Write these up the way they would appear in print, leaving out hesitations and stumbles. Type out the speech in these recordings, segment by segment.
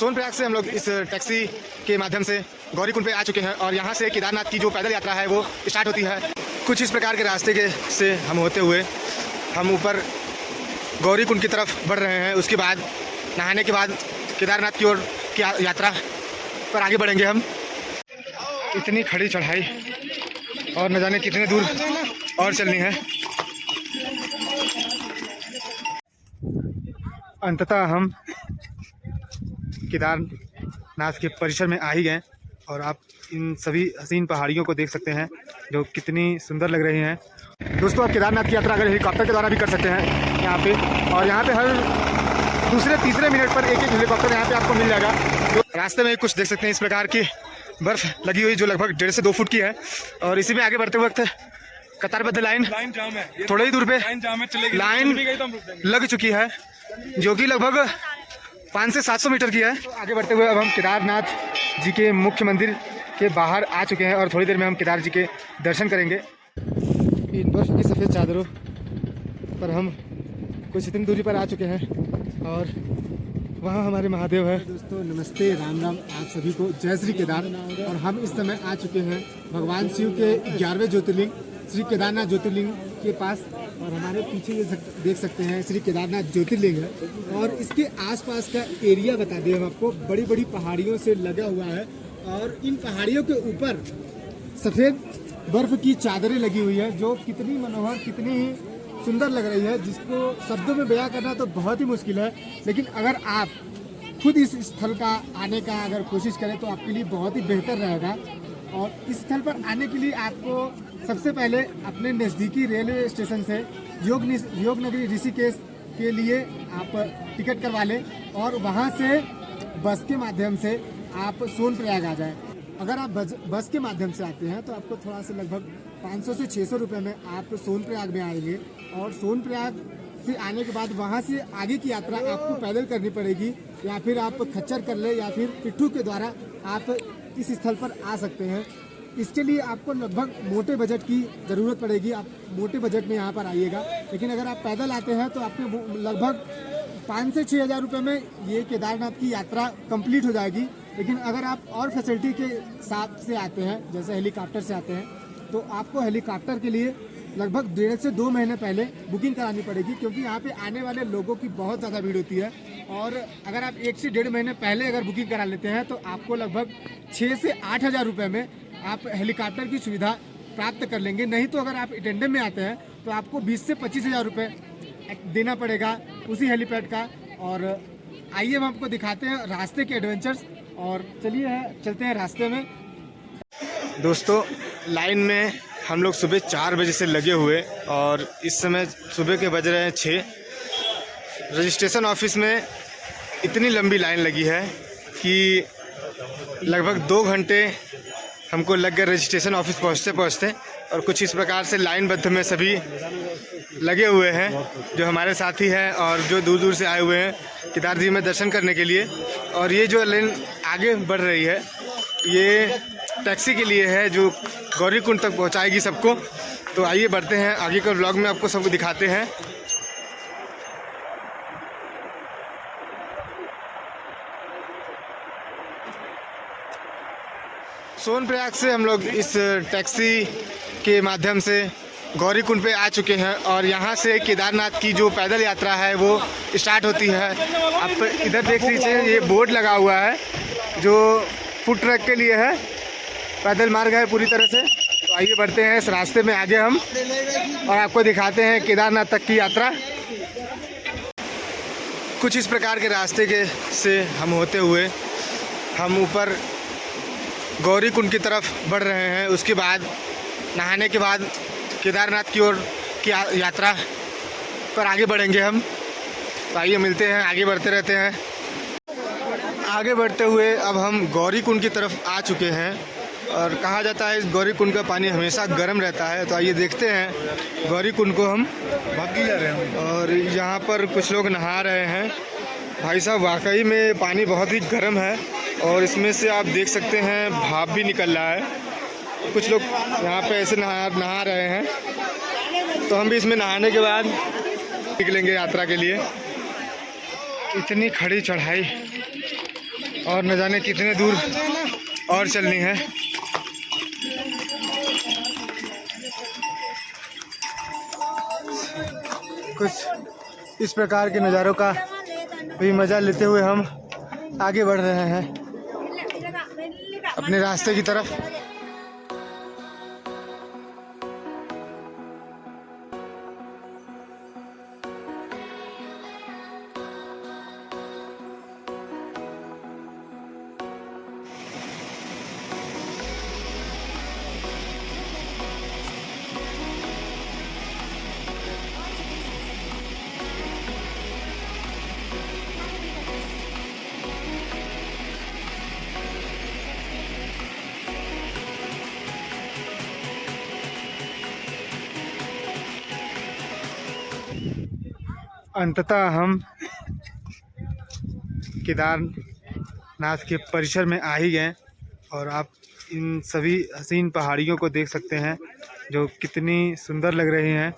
सोनप्रयाग से हम लोग इस टैक्सी के माध्यम से गौरीकुंड पे आ चुके हैं और यहाँ से केदारनाथ की जो पैदल यात्रा है वो स्टार्ट होती है। कुछ इस प्रकार के रास्ते के से हम होते हुए हम ऊपर गौरीकुंड की तरफ बढ़ रहे हैं। उसके बाद नहाने के बाद केदारनाथ की ओर की यात्रा पर आगे बढ़ेंगे हम। इतनी खड़ी चढ़ाई और न जाने कितने दूर और चलनी है। अंततः हम केदारनाथ के परिसर में आ ही गए और आप इन सभी हसीन पहाड़ियों को देख सकते हैं जो कितनी सुंदर लग रही हैं। दोस्तों, आप केदारनाथ की यात्रा अगर हेलीकॉप्टर के द्वारा भी कर सकते हैं यहाँ पे, और यहाँ पे हर दूसरे तीसरे मिनट पर एक एक हेलीकॉप्टर यहाँ पे आपको मिल जाएगा। तो रास्ते में कुछ देख सकते हैं इस प्रकार की बर्फ़ लगी हुई जो लगभग 1.5 से 2 फुट की है। और इसी में आगे बढ़ते वक्त कतारबद्ध लाइन जाम है, थोड़े ही दूर पे लाइन लग चुकी है जो कि लगभग 500 से 700 मीटर की है। तो आगे बढ़ते हुए अब हम केदारनाथ जी के मुख्य मंदिर के बाहर आ चुके हैं और थोड़ी देर में हम केदार जी के दर्शन करेंगे। इन बर्फ की सफ़ेद चादरों पर हम कुछ इतनी दूरी पर आ चुके हैं और वहाँ हमारे महादेव है। दोस्तों नमस्ते, राम राम आप सभी को, जय श्री केदार। और हम इस समय आ चुके हैं भगवान शिव के 11वें ज्योतिर्लिंग श्री केदारनाथ ज्योतिर्लिंग के पास। और हमारे पीछे ये देख सकते हैं श्री केदारनाथ ज्योतिर्लिंग है और इसके आसपास का एरिया बता दें हम आपको, बड़ी बड़ी पहाड़ियों से लगा हुआ है। और इन पहाड़ियों के ऊपर सफ़ेद बर्फ़ की चादरें लगी हुई है जो कितनी मनोहर, कितनी ही सुंदर लग रही है, जिसको शब्दों में बयां करना तो बहुत ही मुश्किल है। लेकिन अगर आप खुद इस स्थल का आने का अगर कोशिश करें तो आपके लिए बहुत ही बेहतर रहेगा। और इस स्थल पर आने के लिए आपको सबसे पहले अपने नज़दीकी रेलवे स्टेशन से योगनगरी ऋषिकेश के लिए आप टिकट करवा लें और वहाँ से बस के माध्यम से आप सोनप्रयाग आ जाएं। अगर आप बस के माध्यम से आते हैं तो आपको थोड़ा सा लगभग 500 से 600 रुपये में आप सोनप्रयाग में आएंगे। और सोनप्रयाग से आने के बाद वहाँ से आगे की यात्रा आपको पैदल करनी पड़ेगी, या फिर आप खच्चर कर ले या फिर पिट्ठू के द्वारा आप इस स्थल पर आ सकते हैं। इसके लिए आपको लगभग मोटे बजट की ज़रूरत पड़ेगी, आप मोटे बजट में यहाँ पर आइएगा। लेकिन अगर आप पैदल आते हैं तो आपके लगभग 5 से 6 हज़ार रुपये में ये केदारनाथ की यात्रा कंप्लीट हो जाएगी। लेकिन अगर आप और फैसिलिटी के साथ से आते हैं, जैसे हेलीकॉप्टर से आते हैं, तो आपको हेलीकॉप्टर के लिए लगभग 1.5 से 2 महीने पहले बुकिंग करानी पड़ेगी, क्योंकि यहाँ पे आने वाले लोगों की बहुत ज़्यादा भीड़ होती है। और अगर आप 1 से 1.5 महीने पहले अगर बुकिंग करा लेते हैं तो आपको लगभग 6 से 8 हज़ार रुपये में आप हेलीकॉप्टर की सुविधा प्राप्त कर लेंगे। नहीं तो अगर आप टेंडम में आते हैं तो आपको 20 से 25 हज़ार रुपये देना पड़ेगा उसी हेलीपैड का। और आइए हम आपको दिखाते हैं रास्ते के एडवेंचर्स, और चलिए चलते हैं रास्ते में। दोस्तों, लाइन में हम लोग सुबह 4 बजे से लगे हुए और इस समय सुबह के बज रहे हैं 6। रजिस्ट्रेशन ऑफिस में इतनी लंबी लाइन लगी है कि लगभग 2 घंटे हमको लग गए रजिस्ट्रेशन ऑफिस पहुंचते पहुंचते। और कुछ इस प्रकार से लाइनबद्ध में सभी लगे हुए हैं जो हमारे साथी हैं और जो दूर दूर से आए हुए हैं केदार जी में दर्शन करने के लिए। और ये जो लाइन आगे बढ़ रही है ये टैक्सी के लिए है जो गौरीकुंड तक पहुंचाएगी सबको। तो आइए बढ़ते हैं आगे के व्लॉग में, आपको सबको दिखाते हैं। सोनप्रयाग से हम लोग इस टैक्सी के माध्यम से गौरीकुंड पे आ चुके हैं और यहाँ से केदारनाथ की जो पैदल यात्रा है वो स्टार्ट होती है। आप इधर देख लीजिए, ये बोर्ड लगा हुआ है जो फूड ट्रक के लिए है, पैदल मार्ग है पूरी तरह से। तो आइए बढ़ते हैं इस रास्ते में आगे हम और आपको दिखाते हैं केदारनाथ तक की यात्रा। कुछ इस प्रकार के रास्ते के से हम होते हुए हम ऊपर गौरीकुंड की तरफ बढ़ रहे हैं। उसके बाद नहाने के बाद केदारनाथ की ओर की यात्रा पर आगे बढ़ेंगे हम। तो आइए मिलते हैं, आगे बढ़ते रहते हैं। आगे बढ़ते हुए अब हम गौरीकुंड की तरफ आ चुके हैं और कहा जाता है इस गौरीकुंड का पानी हमेशा गर्म रहता है। तो आइए देखते हैं गौरीकुंड को हम भागी जा रहे हैं और यहाँ पर कुछ लोग नहा रहे हैं। भाई साहब, वाकई में पानी बहुत ही गर्म है और इसमें से आप देख सकते हैं भाप भी निकल रहा है। कुछ लोग यहाँ पे ऐसे नहा रहे हैं। तो हम भी इसमें नहाने के बाद निकलेंगे यात्रा के लिए। इतनी खड़ी चढ़ाई और न जाने कितने दूर और चलनी है। कुछ इस प्रकार के नज़ारों का भी मज़ा लेते हुए हम आगे बढ़ रहे हैं अपने रास्ते की तरफ। अंततः हम केदारनाथ के परिसर में आ ही गए और आप इन सभी हसीन पहाड़ियों को देख सकते हैं जो कितनी सुंदर लग रही हैं।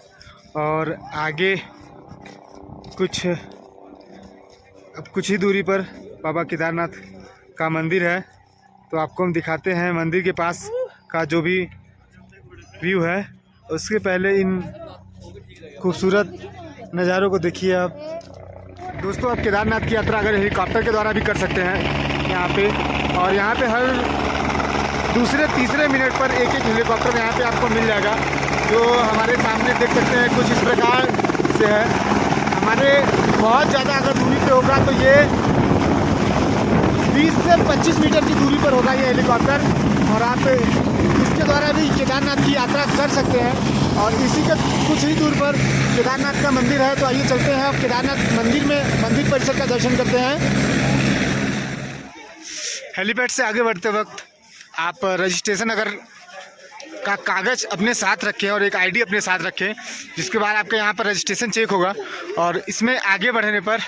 और आगे कुछ ही दूरी पर बाबा केदारनाथ का मंदिर है, तो आपको हम दिखाते हैं मंदिर के पास का जो भी व्यू है। उसके पहले इन खूबसूरत नज़ारों को देखिए आप। दोस्तों, आप केदारनाथ की यात्रा अगर हेलीकॉप्टर के द्वारा भी कर सकते हैं यहाँ पे, और यहाँ पे हर दूसरे तीसरे मिनट पर एक हेलीकॉप्टर यहाँ पे आपको मिल जाएगा, जो हमारे सामने देख सकते हैं कुछ इस प्रकार से है। हमारे बहुत ज़्यादा अगर दूरी पे होगा तो ये 20 से 25 मीटर की दूरी पर होगा ये हेलीकॉप्टर, और आप इसके द्वारा भी केदारनाथ की यात्रा कर सकते हैं। और इसी के कुछ ही दूर पर केदारनाथ का मंदिर है, तो आइए चलते हैं अब केदारनाथ मंदिर परिसर का दर्शन करते हैं। हेलीपैड से आगे बढ़ते वक्त आप रजिस्ट्रेशन अगर का कागज़ अपने साथ रखें और एक आईडी अपने साथ रखें, जिसके बाद आपके यहाँ पर रजिस्ट्रेशन चेक होगा। और इसमें आगे बढ़ने पर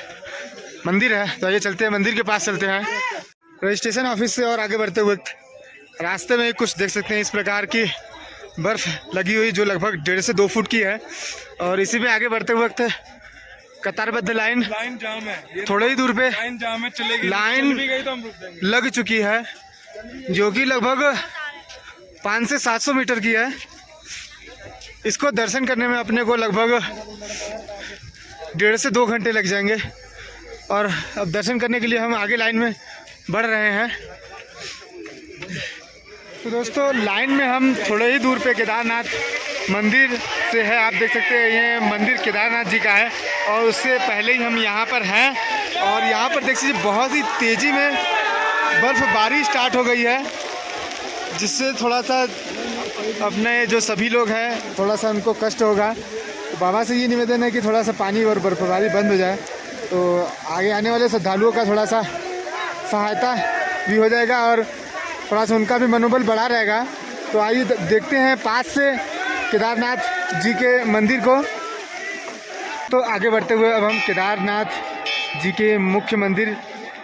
मंदिर है, तो आइए चलते हैं मंदिर के पास चलते हैं। रजिस्ट्रेशन ऑफिस से और आगे बढ़ते वक्त रास्ते में कुछ देख सकते हैं इस प्रकार की बर्फ़ लगी हुई, जो लगभग 1.5 से 2 फुट की है। और इसी में आगे बढ़ते वक्त कतारबद्ध लाइन जाम है, थोड़े ही दूर पे लाइन जाम है, चलेगी, लाइन चल भी गई तो हम रुक जाएंगे। लग चुकी है, जो कि लगभग 500 से 700 मीटर की है। इसको दर्शन करने में अपने को लगभग 1.5 से 2 घंटे लग जाएंगे। और अब दर्शन करने के लिए हम आगे लाइन में बढ़ रहे हैं। तो दोस्तों, लाइन में हम थोड़े ही दूर पे केदारनाथ मंदिर से है, आप देख सकते हैं ये मंदिर केदारनाथ जी का है। और उससे पहले ही हम यहाँ पर हैं, और यहाँ पर देख लीजिए बहुत ही तेज़ी में बर्फ़बारी स्टार्ट हो गई है, जिससे थोड़ा सा अपने जो सभी लोग हैं थोड़ा सा उनको कष्ट होगा। तो बाबा से ये निवेदन है कि थोड़ा सा पानी और बर्फ़बारी बंद हो जाए, तो आगे आने वाले श्रद्धालुओं का थोड़ा सा सहायता भी हो जाएगा और थोड़ा सा उनका भी मनोबल बढ़ा रहेगा। तो आइए देखते हैं पास से केदारनाथ जी के मंदिर को। तो आगे बढ़ते हुए अब हम केदारनाथ जी के मुख्य मंदिर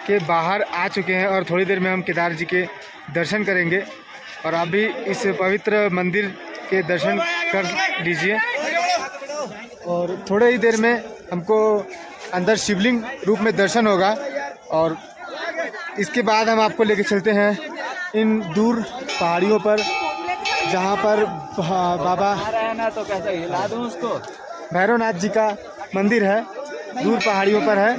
के बाहर आ चुके हैं, और थोड़ी देर में हम केदार जी के दर्शन करेंगे। और आप भी इस पवित्र मंदिर के दर्शन कर लीजिए। और थोड़े ही देर में हमको अंदर शिवलिंग रूप में दर्शन होगा, और इसके बाद हम आपको लेके चलते हैं इन दूर पहाड़ियों पर, जहाँ पर बाबा तो कैसा हिला दूं उसको, भैरवनाथ जी का मंदिर है, दूर पहाड़ियों पर है।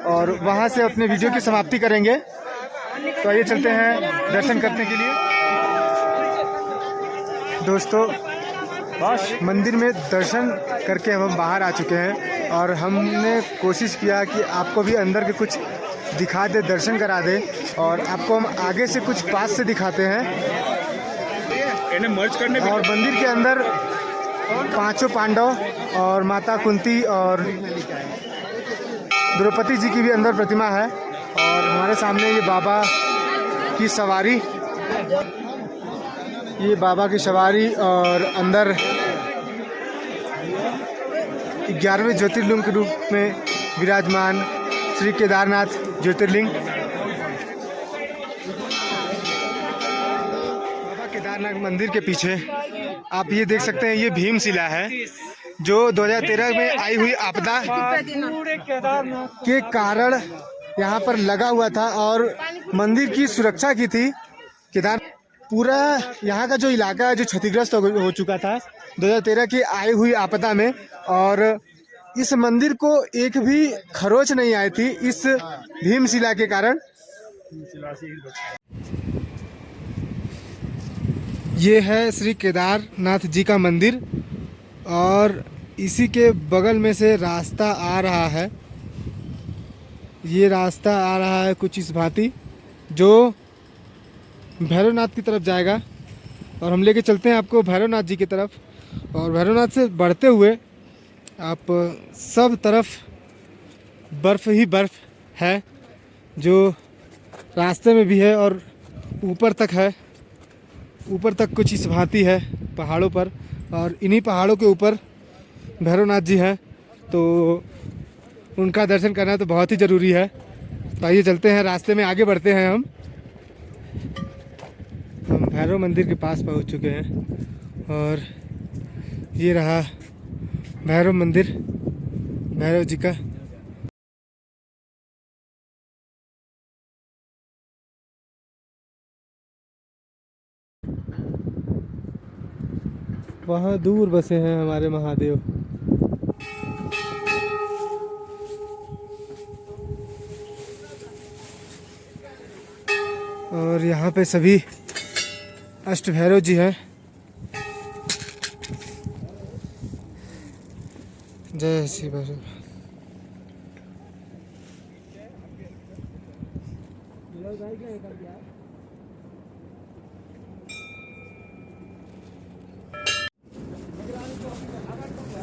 और वहाँ से अपने वीडियो की समाप्ति करेंगे। तो आइए चलते हैं दर्शन करने के लिए। दोस्तों, मंदिर में दर्शन करके हम बाहर आ चुके हैं, और हमने कोशिश किया कि आपको भी अंदर के कुछ दिखा दे, दर्शन करा दे। और आपको हम आगे से कुछ पास से दिखाते हैं। मर्ज करने और मंदिर के अंदर 5 पांडव और माता कुंती और द्रौपदी जी की भी अंदर प्रतिमा है। और हमारे सामने ये बाबा की सवारी, ये बाबा की सवारी, और अंदर 11वें ज्योतिर्लिंग के रूप में विराजमान श्री केदारनाथ ज्योतिर्लिंग। बाबा केदारनाथ मंदिर के पीछे आप ये देख सकते हैं, ये भीमशिला है, जो 2013 में आई हुई आपदा के कारण यहाँ पर लगा हुआ था और मंदिर की सुरक्षा की थी। केदार पूरा यहाँ का जो इलाका है जो क्षतिग्रस्त हो चुका था 2013 की आई हुई आपदा में, और इस मंदिर को एक भी खरोच नहीं आई थी इस भीमशिला के कारण। ये है श्री केदारनाथ जी का मंदिर और इसी के बगल में से रास्ता आ रहा है। ये रास्ता आ रहा है कुछ इस भांति जो भैरवनाथ की तरफ जाएगा, और हम लेके चलते हैं आपको भैरवनाथ जी की तरफ। और भैरवनाथ से बढ़ते हुए आप सब तरफ बर्फ़ ही बर्फ़ है, जो रास्ते में भी है और ऊपर तक है। ऊपर तक कुछ इस भांति है पहाड़ों पर, और इन्हीं पहाड़ों के ऊपर भैरवनाथ जी हैं, तो उनका दर्शन करना तो बहुत ही ज़रूरी है। तो आइए चलते हैं, रास्ते में आगे बढ़ते हैं। हम भैरव मंदिर के पास पहुंच चुके हैं और ये रहा भैरव मंदिर, भैरव जी का। वहाँ दूर बसे हैं हमारे महादेव। और यहाँ पे सभी अष्ट भैरव जी हैं। जय श्री भैरव।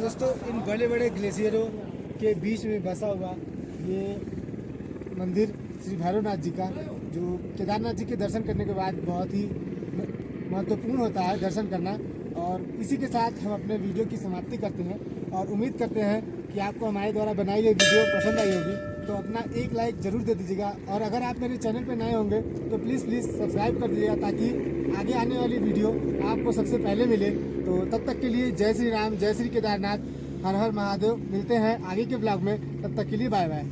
दोस्तों, इन बड़े बड़े ग्लेशियरों के बीच में बसा हुआ ये मंदिर श्री भैरवनाथ जी का, जो केदारनाथ जी के दर्शन करने के बाद बहुत ही महत्वपूर्ण होता है दर्शन करना। और इसी के साथ हम अपने वीडियो की समाप्ति करते हैं और उम्मीद करते हैं कि आपको हमारे द्वारा बनाई गई वीडियो पसंद आई होगी। तो अपना एक लाइक ज़रूर दे दीजिएगा, और अगर आप मेरे चैनल पर नए होंगे तो प्लीज़ सब्सक्राइब कर दीजिएगा, ताकि आगे आने वाली वीडियो आपको सबसे पहले मिले। तो तब तक के लिए जय श्री राम, जय श्री केदारनाथ, हर हर महादेव। मिलते हैं आगे के ब्लॉग में, तब तक के लिए बाय बाय।